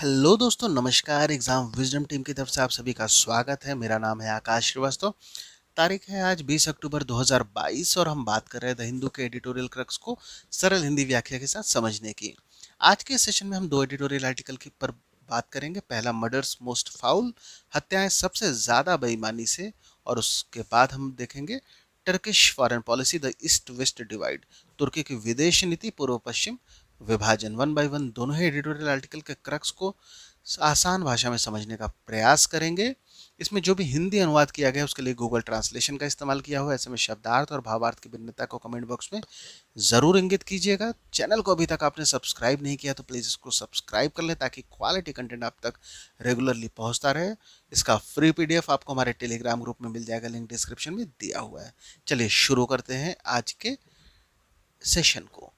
Hello दोस्तों, नमस्कार। Exam wisdom team की तरफ से आप सभी का स्वागत है। मेरा नाम है आकाश श्रीवास्तव। तारीख है आज 20 अक्टूबर 2022 और हम बात कर रहे हैं द हिंदू के एडिटोरियल क्रक्स को सरल हिंदी व्याख्या के साथ समझने की। आज के सेशन में हम दो एडिटोरियल आर्टिकल की पर बात करेंगे। पहला, मर्डर्स मोस्ट फाउल, हत्याएं सबसे ज्यादा बेईमानी से, और उसके बाद हम देखेंगे Turkish foreign policy, the east west divide, तुर्की की विदेश नीति, पूर्व पश्चिम विभाजन। वन बाय वन दोनों ही एडिटोरियल आर्टिकल के क्रक्स को आसान भाषा में समझने का प्रयास करेंगे। इसमें जो भी हिंदी अनुवाद किया गया है उसके लिए गूगल ट्रांसलेशन का इस्तेमाल किया हुआ है। ऐसे में शब्दार्थ और भावार्थ की भिन्नता को कमेंट बॉक्स में ज़रूर इंगित कीजिएगा। चैनल को अभी तक आपने सब्सक्राइब नहीं किया तो प्लीज़ इसको सब्सक्राइब कर लें ताकि क्वालिटी कंटेंट आप तक रेगुलरली पहुंचता रहे। इसका फ्री पीडीएफ आपको हमारे टेलीग्राम ग्रुप में मिल जाएगा, लिंक डिस्क्रिप्शन में दिया हुआ है। चलिए शुरू करते हैं आज के सेशन को।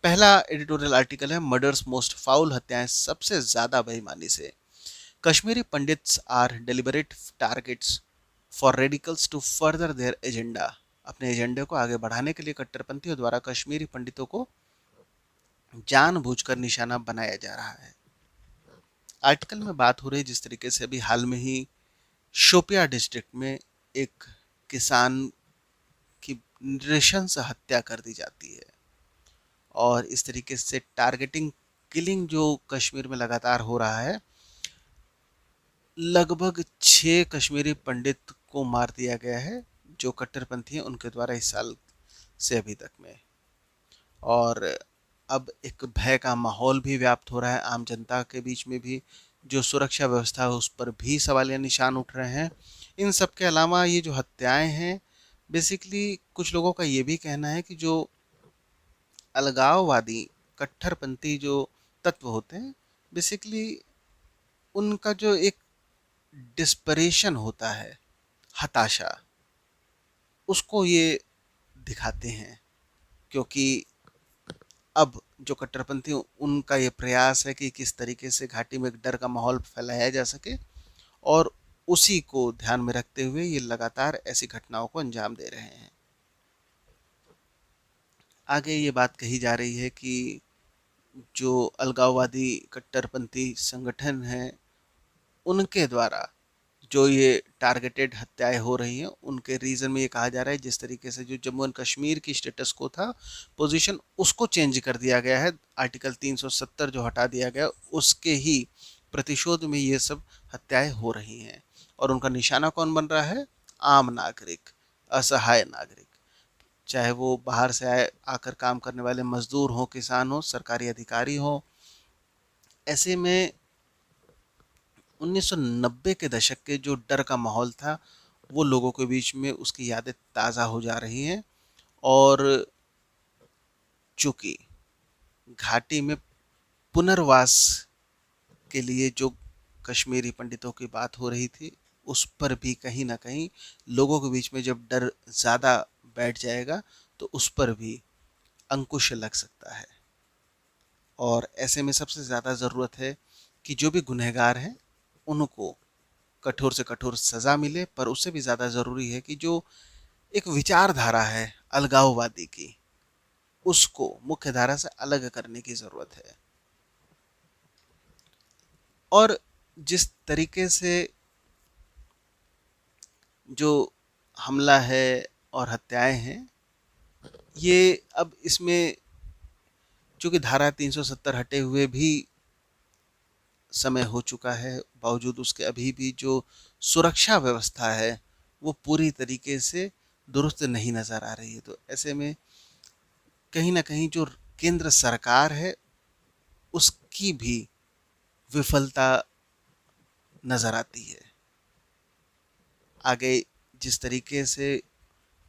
पहला एडिटोरियल आर्टिकल है मर्डर्स मोस्ट फाउल, हत्याएं सबसे ज्यादा बेईमानी से। Kashmiri Pandits are deliberate targets for radicals to further their agenda. अपने एजेंडे को आगे बढ़ाने के लिए कट्टरपंथियों द्वारा कश्मीरी पंडितों को जानबूझकर निशाना बनाया जा रहा है। आर्टिकल में बात हो रही है जिस तरीके से अभी हाल में ही शोपिया डिस्ट्रिक्ट में एक किसान की नृशंस हत्या कर दी जाती है, और इस तरीके से टारगेटिंग किलिंग जो कश्मीर में लगातार हो रहा है। लगभग 6 कश्मीरी पंडित को मार दिया गया है जो कट्टरपंथी हैं उनके द्वारा इस साल से अभी तक में। और अब एक भय का माहौल भी व्याप्त हो रहा है आम जनता के बीच में भी। जो सुरक्षा व्यवस्था है उस पर भी सवालिया निशान उठ रहे हैं। इन सब के अलावा ये जो हत्याएं हैं, बेसिकली कुछ लोगों का ये भी कहना है कि जो अलगाववादी कट्टरपंथी जो तत्व होते हैं, बेसिकली उनका जो एक डिस्परेशन होता है, हताशा, उसको ये दिखाते हैं। क्योंकि अब जो कट्टरपंथी उनका ये प्रयास है कि किस तरीके से घाटी में एक डर का माहौल फैलाया जा सके, और उसी को ध्यान में रखते हुए ये लगातार ऐसी घटनाओं को अंजाम दे रहे हैं। आगे ये बात कही जा रही है कि जो अलगाववादी कट्टरपंथी संगठन हैं उनके द्वारा जो ये टारगेटेड हत्याएं हो रही हैं, उनके रीजन में ये कहा जा रहा है जिस तरीके से जो जम्मू एंड कश्मीर की स्टेटस को था, पोजीशन उसको चेंज कर दिया गया है। आर्टिकल 370 जो हटा दिया गया, उसके ही प्रतिशोध में ये सब हत्याएं हो रही हैं। और उनका निशाना कौन बन रहा है? आम नागरिक, असहाय नागरिक, चाहे वो बाहर से आए आकर काम करने वाले मजदूर हो, किसान हो, सरकारी अधिकारी हो। ऐसे में 1990 के दशक के जो डर का माहौल था वो लोगों के बीच में उसकी यादें ताज़ा हो जा रही हैं। और चूंकि घाटी में पुनर्वास के लिए जो कश्मीरी पंडितों की बात हो रही थी, उस पर भी कहीं ना कहीं लोगों के बीच में जब डर ज़्यादा बैठ जाएगा तो उस पर भी अंकुश लग सकता है। और ऐसे में सबसे ज़्यादा ज़रूरत है कि जो भी गुनहगार हैं उनको कठोर से कठोर सज़ा मिले, पर उससे भी ज़्यादा ज़रूरी है कि जो एक विचारधारा है अलगाववादी की, उसको मुख्य धारा से अलग करने की ज़रूरत है। और जिस तरीके से जो हमला है और हत्याएं हैं, ये अब इसमें चूंकि धारा 370 हटे हुए भी समय हो चुका है, बावजूद उसके अभी भी जो सुरक्षा व्यवस्था है वो पूरी तरीके से दुरुस्त नहीं नज़र आ रही है। तो ऐसे में कहीं ना कहीं जो केंद्र सरकार है उसकी भी विफलता नज़र आती है। आगे जिस तरीके से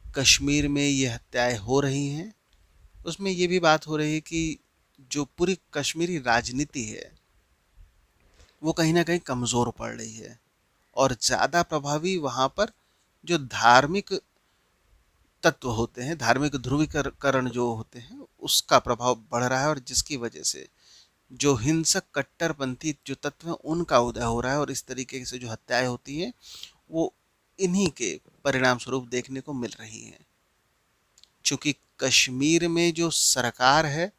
कश्मीर में ये हत्याएं हो रही हैं, उसमें ये भी बात हो रही है कि जो पूरी कश्मीरी राजनीति है वो कहीं ना कहीं कमज़ोर पड़ रही है, और ज़्यादा प्रभावी वहाँ पर जो धार्मिक तत्व होते हैं, धार्मिक ध्रुवीकरण जो होते हैं, उसका प्रभाव बढ़ रहा है। और जिसकी वजह से जो हिंसक कट्टरपंथी जो तत्व हैं उनका उदय हो रहा है, और इस तरीके से जो हत्याएं होती हैं वो इन्हीं के परिणाम स्वरूप देखने को मिल रही हैं। चूंकि कश्मीर में जो सरकार है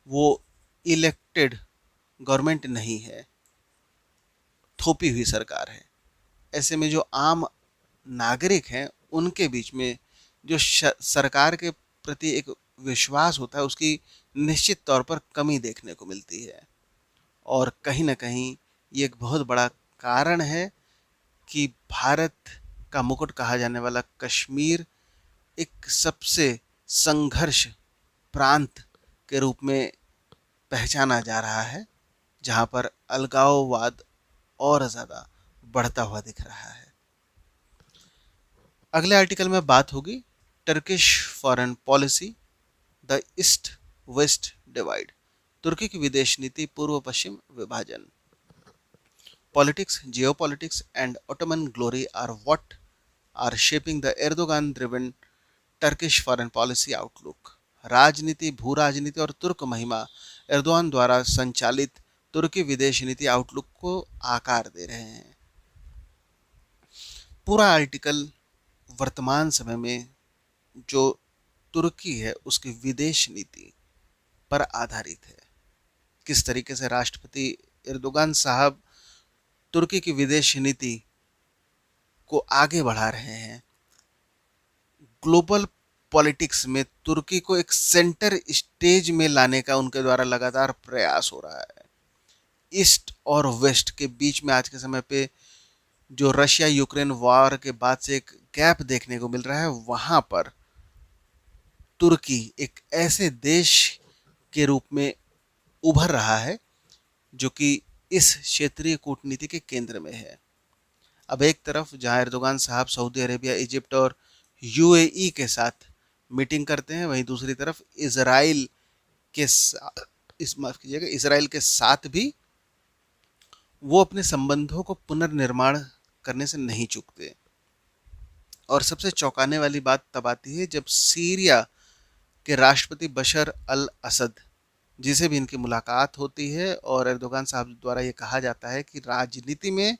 वो इलेक्टेड गवर्नमेंट नहीं है, थोपी हुई सरकार है। ऐसे में जो आम नागरिक हैं उनके बीच में जो सरकार के प्रति एक विश्वास होता है उसकी निश्चित तौर पर कमी देखने को मिलती है। और कहीं ना कहीं ये एक बहुत बड़ा कारण है कि भारत का मुकुट कहा जाने वाला कश्मीर एक सबसे संघर्ष प्रांत के रूप में पहचाना जा रहा है, जहां पर अलगाववाद और ज़्यादा बढ़ता हुआ दिख रहा है। अगले आर्टिकल में बात होगी Turkish foreign policy, the east west divide, तुर्की की विदेश नीति, पूर्व पश्चिम विभाजन। Politics, geopolitics and Ottoman glory are what are shaping the Erdogan driven Turkish foreign policy outlook. राजनीति, भू राजनीति और तुर्क महिमा एर्दोगान द्वारा संचालित तुर्की विदेश नीति आउटलुक को आकार दे रहे हैं। पूरा आर्टिकल वर्तमान समय में जो तुर्की है उसकी विदेश नीति पर आधारित है। किस तरीके से राष्ट्रपति एर्दोगान साहब तुर्की की विदेश नीति को आगे बढ़ा रहे हैं, ग्लोबल पॉलिटिक्स में तुर्की को एक सेंटर स्टेज में लाने का उनके द्वारा लगातार प्रयास हो रहा है। ईस्ट और वेस्ट के बीच में आज के समय पे जो रशिया यूक्रेन वॉर के बाद से एक गैप देखने को मिल रहा है, वहां पर तुर्की एक ऐसे देश के रूप में उभर रहा है जो कि इस क्षेत्रीय कूटनीति के केंद्र में है। अब एक तरफ जहां एर्दोगान साहब सऊदी अरेबिया, इजिप्ट और यूएई के साथ मीटिंग करते हैं, वहीं दूसरी तरफ इसराइल के साथ, माफ कीजिएगा, इसराइल के साथ भी वो अपने संबंधों को पुनर्निर्माण करने से नहीं चूकते। और सबसे चौंकाने वाली बात तब आती है जब सीरिया के राष्ट्रपति बशर अल असद, जिसे भी इनकी मुलाकात होती है, और एर्दोगान साहब द्वारा ये कहा जाता है कि राजनीति में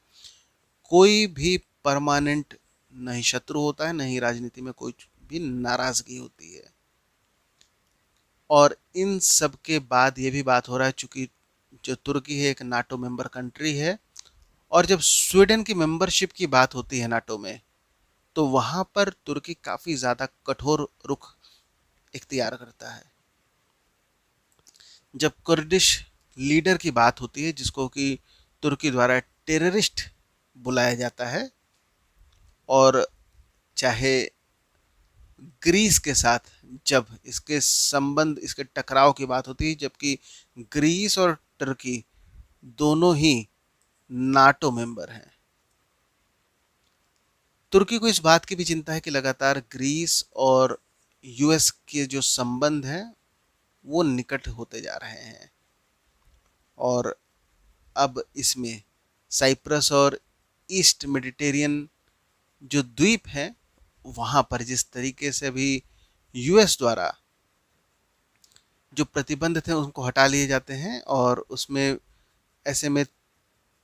कोई भी परमानेंट नहीं शत्रु होता है, नहीं राजनीति में कोई भी नाराजगी होती है। और इन सब के बाद ये भी बात हो रहा है, चूंकि जो तुर्की है एक नाटो मेंबर कंट्री है, और जब स्वीडन की मेंबरशिप की बात होती है नाटो में, तो वहां पर तुर्की काफी ज्यादा कठोर रुख इख्तियार करता है। जब कुर्दिश लीडर की बात होती है, जिसको कि तुर्की द्वारा टेररिस्ट बुलाया जाता है, और चाहे ग्रीस के साथ जब इसके संबंध, इसके टकराव की बात होती है, जबकि ग्रीस और तुर्की दोनों ही नाटो मेंबर हैं, तुर्की को इस बात की भी चिंता है कि लगातार ग्रीस और यूएस के जो संबंध हैं वो निकट होते जा रहे हैं। और अब इसमें साइप्रस और ईस्ट मेडिटेरियन जो द्वीप हैं, वहां पर जिस तरीके से अभी यूएस द्वारा जो प्रतिबंध थे उनको हटा लिए जाते हैं, और उसमें ऐसे में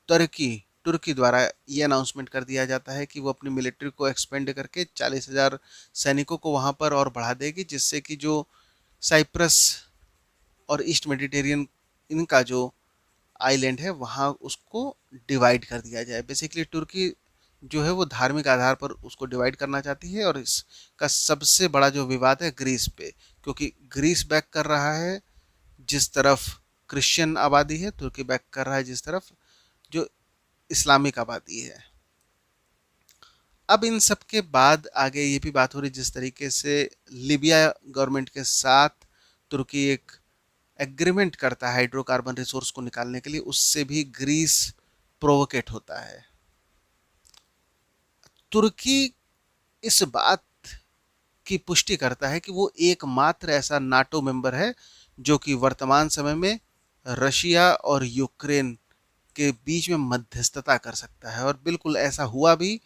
तुर्की तुर्की द्वारा ये अनाउंसमेंट कर दिया जाता है कि वो अपनी मिलिट्री को एक्सपेंड करके 40,000 सैनिकों को वहां पर और बढ़ा देगी, जिससे कि जो साइप्रस और ईस्ट मेडिटेरियन इनका जो आइलैंड है वहाँ उसको डिवाइड कर दिया जाए। बेसिकली तुर्की जो है वो धार्मिक आधार पर उसको डिवाइड करना चाहती है, और इसका सबसे बड़ा जो विवाद है ग्रीस पे, क्योंकि ग्रीस बैक कर रहा है जिस तरफ क्रिश्चियन आबादी है, तुर्की बैक कर रहा है जिस तरफ जो इस्लामिक आबादी है। अब इन सब के बाद आगे ये भी बात हो रही जिस तरीके से लीबिया गवर्नमेंट के साथ तुर्की एक एग्रीमेंट करता है हाइड्रोकार्बन रिसोर्स को निकालने के लिए, उससे भी ग्रीस प्रोवोकेट होता है। तुर्की इस बात की पुष्टि करता है कि वो एकमात्र ऐसा नाटो मेंबर है जो कि वर्तमान समय में रशिया और यूक्रेन के बीच में मध्यस्थता कर सकता है। और बिल्कुल ऐसा हुआ भी,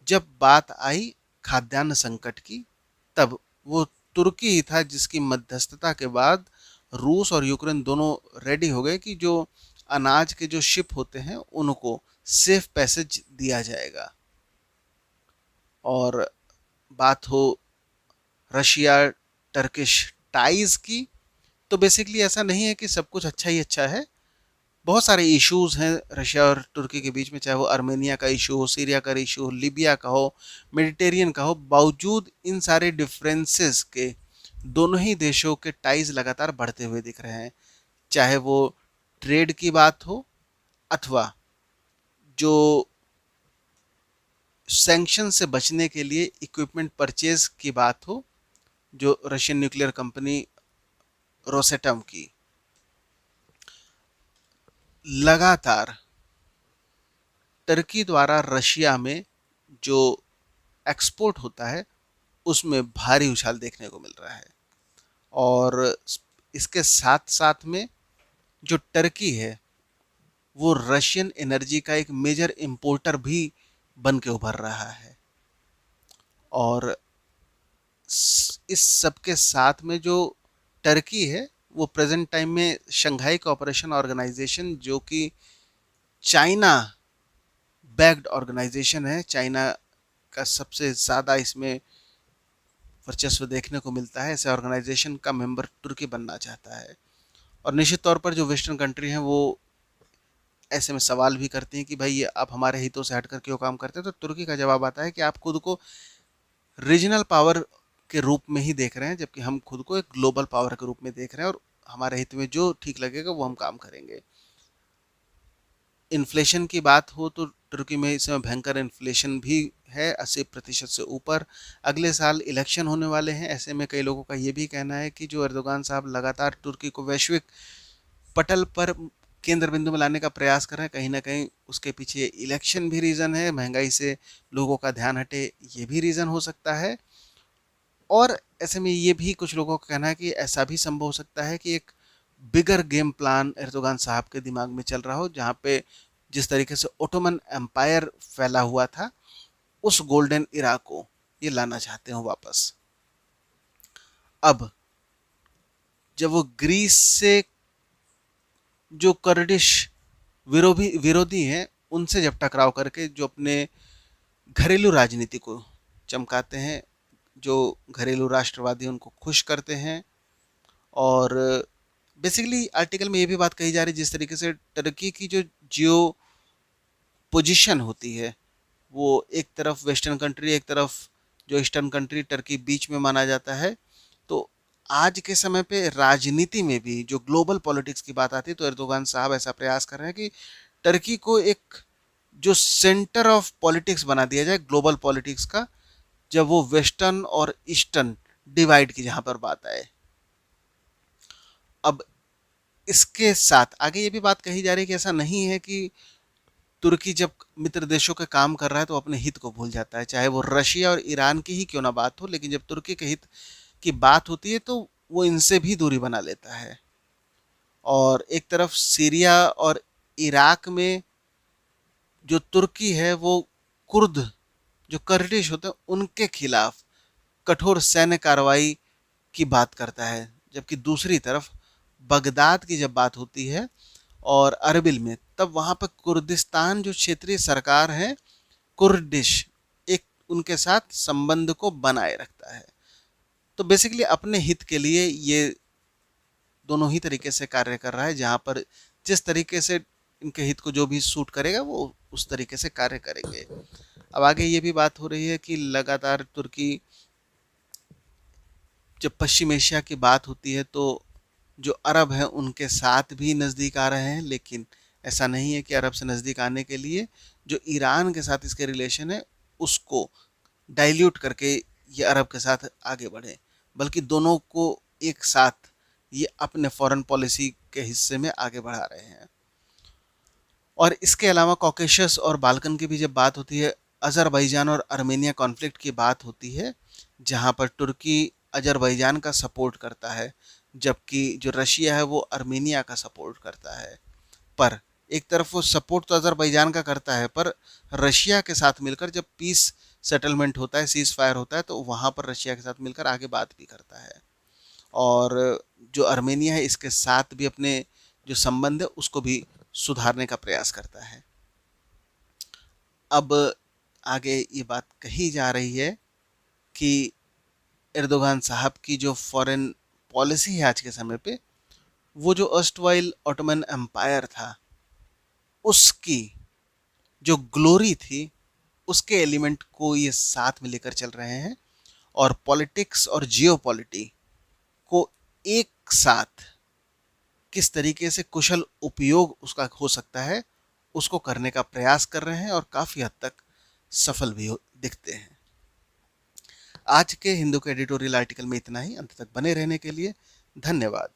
जब बात आई खाद्यान्न संकट की, तब वो तुर्की ही था जिसकी मध्यस्थता के बाद रूस और यूक्रेन दोनों रेडी हो गए कि जो अनाज के जो शिप होते हैं उनको सेफ पैसेज दिया जाएगा। और बात हो रशिया टर्किश टाइज की, तो बेसिकली ऐसा नहीं है कि सब कुछ अच्छा ही अच्छा है। बहुत सारे इश्यूज हैं रशिया और तुर्की के बीच में, चाहे वो अर्मेनिया का इशू हो, सीरिया का इशू हो, लीबिया का हो, मेडिटेरियन का हो। बावजूद इन सारे डिफरेंसेस के दोनों ही देशों के टाइज लगातार बढ़ते हुए दिख रहे हैं, चाहे वो ट्रेड की बात हो अथवा जो सैंक्शन से बचने के लिए इक्विपमेंट परचेज की बात हो, जो रशियन न्यूक्लियर कंपनी रोसेटम की लगातार टर्की द्वारा रशिया में जो एक्सपोर्ट होता है उसमें भारी उछाल देखने को मिल रहा है। और इसके साथ साथ में जो टर्की है वो रशियन एनर्जी का एक मेजर इंपोर्टर भी बन के उभर रहा है। और इस सब के साथ में जो टर्की है वो प्रेजेंट टाइम में शंघाई कोऑपरेशन ऑर्गेनाइजेशन, जो कि चाइना बैक्ड ऑर्गेनाइजेशन है, चाइना का सबसे ज़्यादा इसमें वर्चस्व देखने को मिलता है, ऐसे ऑर्गेनाइजेशन का मेंबर तुर्की बनना चाहता है। और निश्चित तौर पर जो वेस्टर्न कंट्री हैं वो ऐसे में सवाल भी करती हैं कि भाई ये आप हमारे हितों से हटकर क्यों काम करते हैं। तो तुर्की का जवाब आता है कि आप खुद को रीजनल पावर के रूप में ही देख रहे हैं, जबकि हम खुद को एक ग्लोबल पावर के रूप में देख रहे हैं, और हमारे हित में जो ठीक लगेगा वो हम काम करेंगे। इन्फ्लेशन की बात हो तो तुर्की में इस समय भयंकर इन्फ्लेशन भी है, 80% से ऊपर। अगले साल इलेक्शन होने वाले हैं, ऐसे में कई लोगों का ये भी कहना है कि जो एर्दोगान साहब लगातार तुर्की को वैश्विक पटल पर केंद्र बिंदु में लाने का प्रयास कर रहे हैं, कहीं ना कहीं उसके पीछे इलेक्शन भी रीज़न है, महंगाई से लोगों का ध्यान हटे ये भी रीज़न हो सकता है। और ऐसे में ये भी कुछ लोगों का कहना है कि ऐसा भी संभव हो सकता है कि एक बिगर गेम प्लान एर्दोगान साहब के दिमाग में चल रहा हो, जहाँ पे जिस तरीके से ओटोमन एम्पायर फैला हुआ था उस गोल्डन इरा को ये लाना चाहते हो वापस। अब जब वो ग्रीस से जो कर्डिश विरोधी हैं उनसे जब टकराव करके जो अपने घरेलू राजनीति को चमकाते हैं, जो घरेलू राष्ट्रवादी उनको खुश करते हैं। और बेसिकली आर्टिकल में ये भी बात कही जा रही है, जिस तरीके से टर्की की जो जियो पोजीशन होती है वो एक तरफ वेस्टर्न कंट्री, एक तरफ जो ईस्टर्न कंट्री, टर्की बीच में माना जाता है। तो आज के समय पे राजनीति में भी जो ग्लोबल पॉलिटिक्स की बात आती है तो एर्दोगान साहब ऐसा प्रयास कर रहे हैं कि टर्की को एक जो सेंटर ऑफ पॉलिटिक्स बना दिया जाए ग्लोबल पॉलिटिक्स का, जब वो वेस्टर्न और ईस्टर्न डिवाइड की जहां पर बात आए। अब इसके साथ आगे ये भी बात कही जा रही है कि ऐसा नहीं है कि तुर्की जब मित्र देशों के काम कर रहा है तो अपने हित को भूल जाता है, चाहे वो रशिया और ईरान की ही क्यों ना बात हो, लेकिन जब तुर्की के हित की बात होती है तो वो इनसे भी दूरी बना लेता है। और एक तरफ सीरिया और इराक में जो तुर्की है वो कुर्द जो कर्दिश होते हैं उनके खिलाफ कठोर सैन्य कार्रवाई की बात करता है, जबकि दूसरी तरफ बगदाद की जब बात होती है और अरबिल में, तब वहाँ पर कुर्दिस्तान जो क्षेत्रीय सरकार है कुर्दिश एक उनके साथ संबंध को बनाए रखता है। तो बेसिकली अपने हित के लिए ये दोनों ही तरीके से कार्य कर रहा है, जहाँ पर जिस तरीके से इनके हित को जो भी सूट करेगा वो उस तरीके से कार्य करेंगे। अब आगे ये भी बात हो रही है कि लगातार तुर्की, जब पश्चिम एशिया की बात होती है तो जो अरब हैं उनके साथ भी नज़दीक आ रहे हैं, लेकिन ऐसा नहीं है कि अरब से नज़दीक आने के लिए जो ईरान के साथ इसके रिलेशन है उसको डाइल्यूट करके ये अरब के साथ आगे बढ़े, बल्कि दोनों को एक साथ ये अपने फॉरेन पॉलिसी के हिस्से में आगे बढ़ा रहे हैं। और इसके अलावा कॉकेशस और बाल्कन की भी जब बात होती है, अज़रबैजान और आर्मेनिया कॉन्फ्लिक्ट की बात होती है, जहाँ पर तुर्की अज़रबैजान का सपोर्ट करता है, जबकि जो रशिया है वो आर्मेनिया का सपोर्ट करता है। पर एक तरफ वो सपोर्ट तो अज़रबैजान का करता है, पर रशिया के साथ मिलकर जब पीस सेटलमेंट होता है, सीज फायर होता है, तो वहाँ पर रशिया के साथ मिलकर आगे बात भी करता है। और जो आर्मेनिया है इसके साथ भी अपने जो संबंध है उसको भी सुधारने का प्रयास करता है। अब आगे ये बात कही जा रही है कि एर्दोगान साहब की जो फॉरेन पॉलिसी है आज के समय पे, वो जो अर्स्टवाइल ऑटोमन एम्पायर था उसकी जो ग्लोरी थी, उसके एलिमेंट को ये साथ में लेकर चल रहे हैं और पॉलिटिक्स और जियोपॉलिटी को एक साथ किस तरीके से कुशल उपयोग उसका हो सकता है, उसको करने का प्रयास कर रहे हैं और काफ़ी हद तक सफल भी दिखते हैं। आज के हिंदू के एडिटोरियल आर्टिकल में इतना ही। अंत तक बने रहने के लिए धन्यवाद।